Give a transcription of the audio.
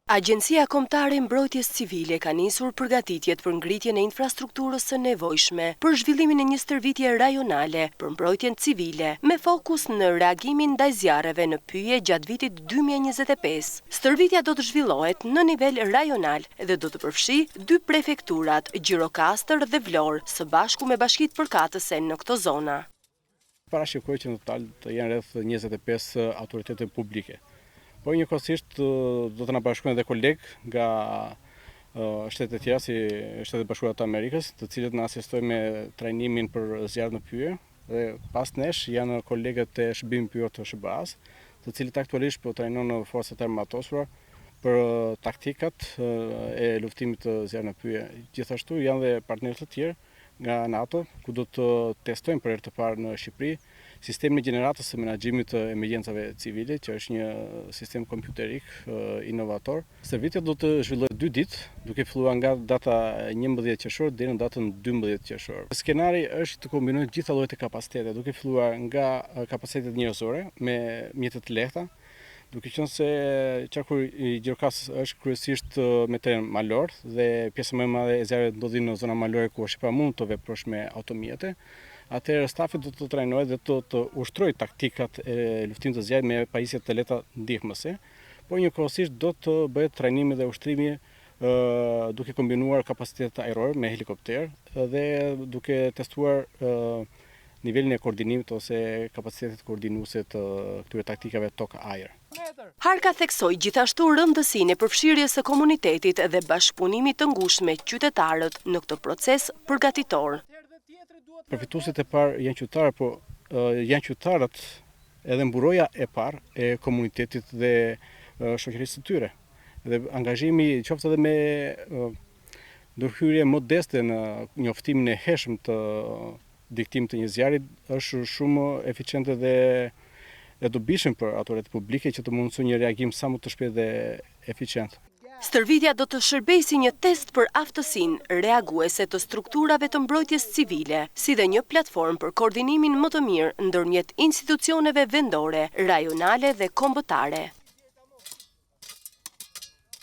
Agjencia Kombëtare e Mbrojtjes Civile ka nisur përgatitjet për ngritjen e infrastrukturës së nevojshme për zhvillimin e një stërvitje rajonale për mbrojtjen civile, me fokus në reagimin ndaj zjarreve në pyje gjatë vitit 2025. Stërvitja do të zhvillohet në nivel rajonal dhe do të përfshijë 2 prefekturat, Gjirokastër dhe Vlorë, së bashku me bashkitë përkatëse në këto zona. Parashikoj që në total të jenë rreth 25 autoritete publike. Po njëkohësisht do të na bashkojnë edhe kolegë nga shtete tjera si Shtetet Bashkuara të Amerikës, të cilët na asistojnë me trajnimin për zjarr në pyje, dhe pas nesh janë kolegët e shërbimit pyjor të SBA-s, të cilët aktualisht po trajnojnë forcat e armatosura për taktikat e luftimit të zjarrit në pyje. Gjithashtu janë dhe partnerë të tjerë nga NATO, ku do të testojnë për herë të parë në Shqipëri sistemin e gjeneratës së menaxhimit të emergjencave civile, që është një sistem kompjuterik inovator. Stërvitja do të zhvillohet 2 ditë, duke filluar nga data 11 qershor deri në datën 12 qershor. Skenari është të kombinojë gjitha llojet e kapacitete, duke filluar nga kapacitetet njerëzore me mjete të lehta, duke qenë se qarkulli i Gjirokastës është kryesisht me teren malor dhe pjesa më e madhe e zjarrit ndodhin në zona malore ku është pamund të veprosh me automjete. Atëherë stafi do të trajnojë dhe do të ushtrojë taktikat e luftimit të zjarrit me pajisje të lehta ndihmëse, por njëkohësisht do të bëhet trajnimi dhe ushtrimi duke kombinuar kapacitetet ajrore me helikopter dhe duke testuar nivelin e koordinimit ose kapacitetet koordinuese të këtyre taktikave tok-ajër. Harka theksoi gjithashtu rëndësinë e përfshirjes së komunitetit dhe bashkëpunimit të ngushtë me qytetarët në këtë proces përgatitor. Përfituesit e parë janë qytetarët, po janë qytetarët edhe mburoja e parë e komunitetit dhe shoqërisë së tyre. Dhe angazhimi qoftë edhe me ndërhyrje modeste në njoftimin e hershëm të diktimit të një zjarri është shumë eficiente dhe e dobishme për autoritetet publike që të mundsojnë një reagim sa më të shpejtë dhe eficient. Stërvitja do të shërbejë si një test për aftësinë reaguese të strukturave të mbrojtjes civile, si dhe një platformë për koordinimin më të mirë ndërmjet institucioneve vendore, rajonale dhe kombëtare.